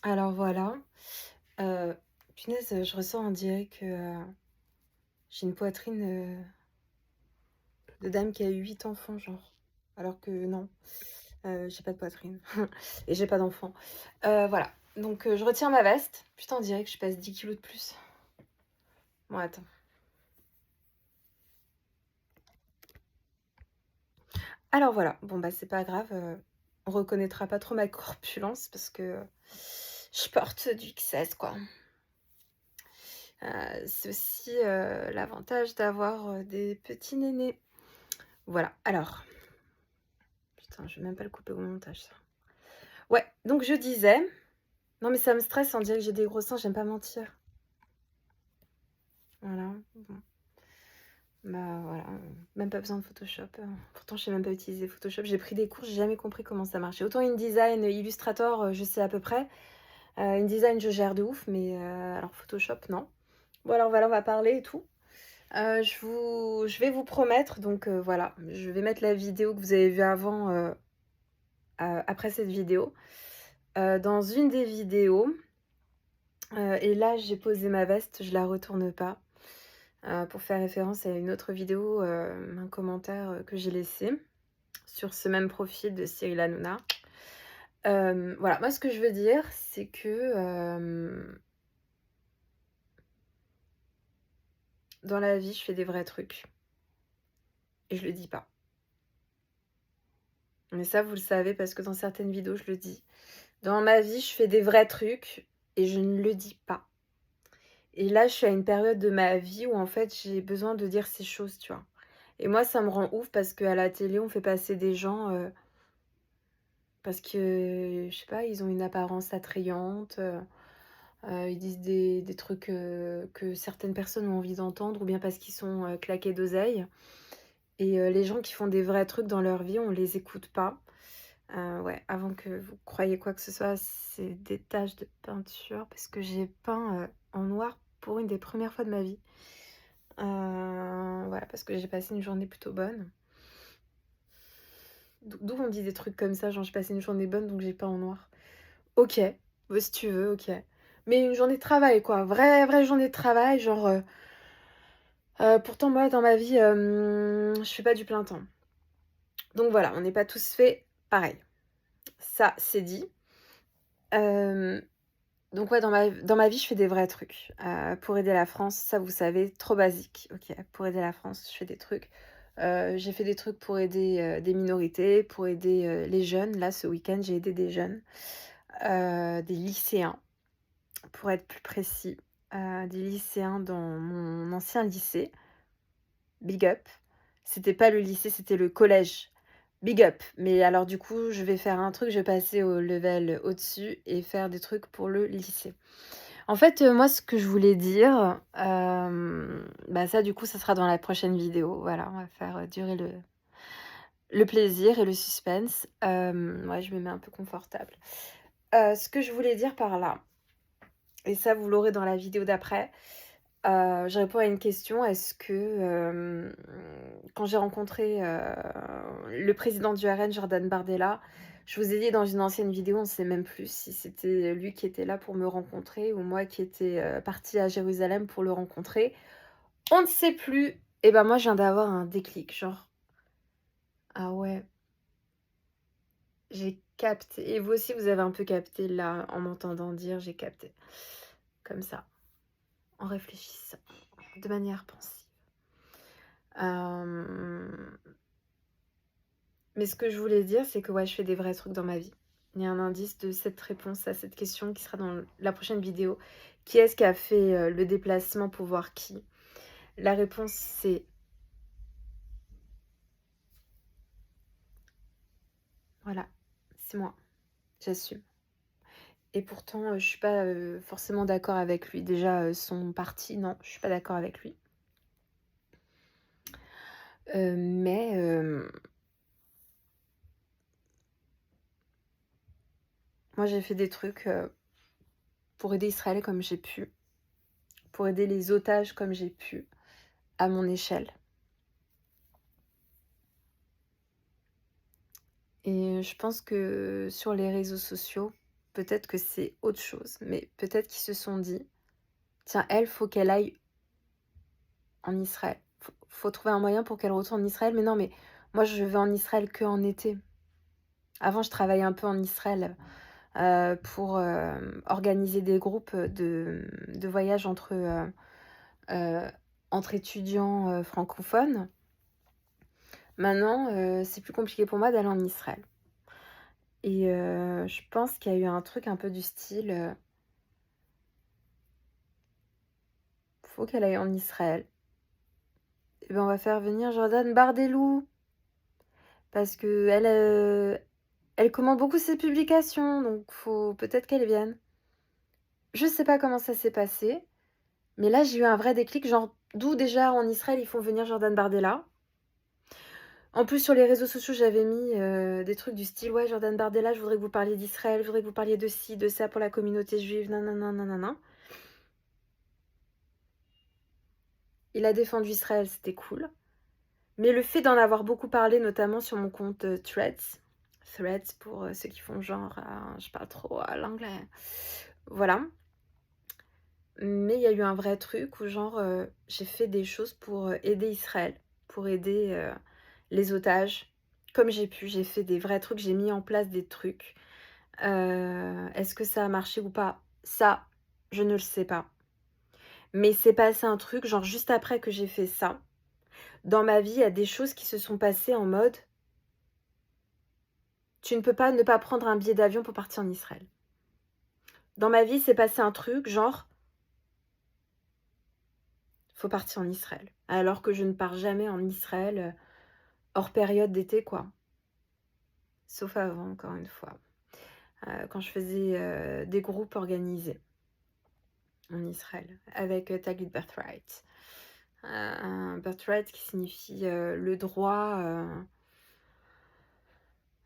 Alors voilà, heu, punaise, je ressens, on dirait que, j'ai une poitrine, de dame qui a eu 8 enfants genre. Alors que non, j'ai pas de poitrine et j'ai pas d'enfant. Voilà, donc je retire ma veste. Putain, on dirait que je pèse 10 kilogrammes de plus. Bon attends. Alors voilà, bon bah, c'est pas grave, on reconnaîtra pas trop ma corpulence parce que je porte du XS quoi. C'est aussi, l'avantage d'avoir, des petits nénés. Voilà, alors putain, je vais même pas le couper au montage ça. Ouais, donc je disais non mais ça me stresse, on dirait que j'ai des gros seins, j'aime pas mentir. Voilà, bon, bah, voilà, même pas besoin de Photoshop, pourtant je sais même pas utiliser Photoshop. J'ai pris des cours, j'ai jamais compris comment ça marchait. Autant InDesign, Illustrator, je sais à peu près. InDesign, je gère de ouf, mais alors Photoshop, non. Bon alors voilà, on va parler et tout. Je vais vous promettre donc voilà, je vais mettre la vidéo que vous avez vue avant, après cette vidéo. Dans une des vidéos, et là j'ai posé ma veste, je la retourne pas, pour faire référence à une autre vidéo, un commentaire, que j'ai laissé sur ce même profil de Cyril Hanouna. Voilà, moi ce que je veux dire, c'est que, dans la vie, je fais des vrais trucs et je le dis pas. Mais ça, vous le savez parce que dans certaines vidéos, je le dis. Dans ma vie, je fais des vrais trucs et je ne le dis pas. Et là, je suis à une période de ma vie où en fait, j'ai besoin de dire ces choses, tu vois? Et moi, ça me rend ouf parce qu'à la télé, on fait passer des gens, parce que, je sais pas, ils ont une apparence attrayante, ils disent des trucs, que certaines personnes ont envie d'entendre ou bien parce qu'ils sont, claqués d'oseille et les gens qui font des vrais trucs dans leur vie, on les écoute pas. Ouais, avant que vous croyiez quoi que ce soit, c'est des taches de peinture parce que j'ai peint, en noir pour une des premières fois de ma vie. Voilà, parce que j'ai passé une journée plutôt bonne. D'où on dit des trucs comme ça, genre: «J'ai passé une journée bonne, donc j'ai peint en noir». OK, bah, si tu veux, OK. Mais une journée de travail quoi, vraie journée de travail, genre, pourtant moi dans ma vie, je fais pas du plein temps. Donc voilà, on n'est pas tous faits pareil. Ça, c'est dit. Hem Donc ouais, dans ma vie, je fais des vrais trucs, pour aider la France, ça vous savez, trop basique, OK. Pour aider la France, je fais des trucs. J'ai fait des trucs pour aider, des minorités, pour aider, les jeunes. Là, ce week-end, j'ai aidé des jeunes, des lycéens, pour être plus précis, des lycéens dans mon ancien lycée. Big up. C'était pas le lycée, c'était le collège. Big up. Mais alors du coup, je vais faire un truc, je vais passer au level au-dessus et faire des trucs pour le lycée. En fait, moi, ce que je voulais dire, bah, ça, du coup, ça sera dans la prochaine vidéo. Voilà, on va faire, durer le plaisir et le suspense. Ouais, je me mets un peu confortable. Ce que je voulais dire par là et ça, vous l'aurez dans la vidéo d'après, je réponds à une question. Est-ce que, quand j'ai rencontré, le président du RN, Jordan Bardella, je vous ai dit dans une ancienne vidéo, on ne sait même plus si c'était lui qui était là pour me rencontrer ou moi qui étais, partie à Jérusalem pour le rencontrer. On ne sait plus et ben, moi, je viens d'avoir un déclic, genre: «Ah ouais, j'ai capté» et vous aussi, vous avez un peu capté là, en m'entendant dire: «J'ai capté». Comme ça, en réfléchissant, de manière pensive. Hem Mais ce que je voulais dire, c'est que ouais, je fais des vrais trucs dans ma vie. Il y a un indice de cette réponse à cette question qui sera dans la prochaine vidéo. Qui est-ce qui a fait, le déplacement pour voir qui? La réponse, c'est voilà, c'est moi, j'assume. Et pourtant, je suis pas, forcément d'accord avec lui. Déjà, son parti, non, je suis pas d'accord avec lui. Mais, moi j'ai fait des trucs, pour aider Israël comme j'ai pu, pour aider les otages comme j'ai pu, à mon échelle. Et je pense que sur les réseaux sociaux, peut-être que c'est autre chose, mais peut-être qu'ils se sont dit: «Tiens, elle, faut qu'elle aille en Israël. Faut trouver un moyen pour qu'elle retourne en Israël». Mais non, mais moi, je vais en Israël qu'en été. Avant, je travaillais un peu en Israël, pour, organiser des groupes, de voyage heu, entre étudiants, francophones. Maintenant, c'est plus compliqué pour moi d'aller en Israël et je pense qu'il y a eu un truc un peu du style, «Faut qu'elle aille en Israël et ben, on va faire venir Jordan Bardellou parce qu'elle, elle commente beaucoup ses publications, donc faut peut-être qu'elle vienne». Je sais pas comment ça s'est passé, mais là, j'ai eu un vrai déclic, genre d'où déjà en Israël, ils font venir Jordan Bardella. En plus, sur les réseaux sociaux, j'avais mis, des trucs du style: «Ouais, Jordan Bardella, je voudrais que vous parliez d'Israël, je voudrais que vous parliez de ci, de ça pour la communauté juive, nin nin». Il a défendu Israël, c'était cool. Mais le fait d'en avoir beaucoup parlé, notamment sur mon compte, Threads pour, ceux qui font genre, je parle trop, l'anglais. Voilà. Mais il y a eu un vrai truc où genre, j'ai fait des choses pour, aider Israël, pour aider, les otages. Comme j'ai pu, j'ai fait des vrais trucs, j'ai mis en place des trucs. Est-ce que ça a marché ou pas? Ça, je ne le sais pas. Mais c'est passé un truc, genre juste après que j'ai fait ça, dans ma vie, il y a des choses qui se sont passées en mode: «Tu ne peux pas ne pas prendre un billet d'avion pour partir en Israël». Dans ma vie, c'est passé un truc genre: «Faut partir en Israël». Alors que je ne pars jamais en Israël, hors période d'été, quoi. Sauf avant, encore une fois, quand je faisais, des groupes organisés en Israël avec, Taglit Birthright. Birthright qui signifie, le droit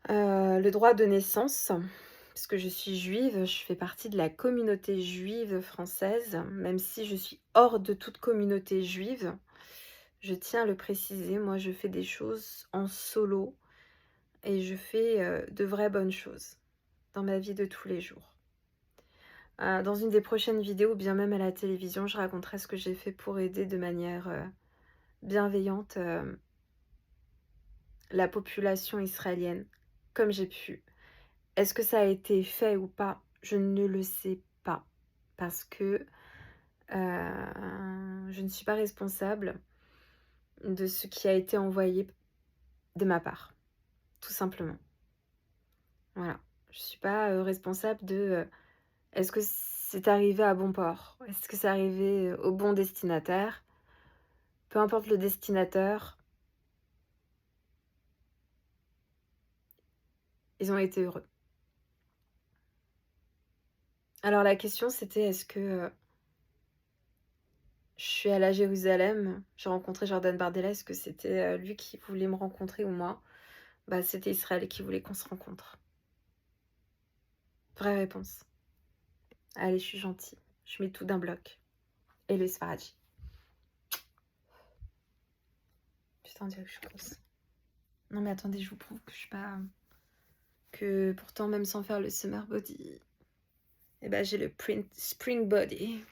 de naissance. Parce que je suis juive, je fais partie de la communauté juive française, même si je suis hors de toute communauté juive. Je tiens à le préciser, moi je fais des choses en solo et je fais, de vraies bonnes choses dans ma vie de tous les jours. Dans une des prochaines vidéos, ou bien même à la télévision, je raconterai ce que j'ai fait pour aider de manière, bienveillante, la population israélienne, comme j'ai pu. Est-ce que ça a été fait ou pas? Je ne le sais pas parce que, je ne suis pas responsable de ce qui a été envoyé de ma part, tout simplement. Voilà. Je suis pas, responsable de, est-ce que c'est arrivé à bon port? Est-ce que c'est arrivé, au bon destinataire? Peu importe le destinataire, ils ont été heureux. Alors la question c'était est-ce que, je suis allée à Jérusalem, j'ai rencontré Jordan Bardella, est-ce que c'était, lui qui voulait me rencontrer ou moi? Bah, c'était Israël qui voulait qu'on se rencontre. Vraie réponse. Allez, je suis gentille. Je mets tout d'un bloc. Et le Sfaradi. Putain, on dirait que je suis grosse. Non mais attendez, je vous prouve que je suis pas... Que pourtant, même sans faire le summer body, eh ben, j'ai le spring body.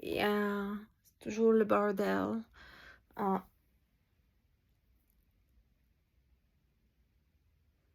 Et c'est toujours le bordel.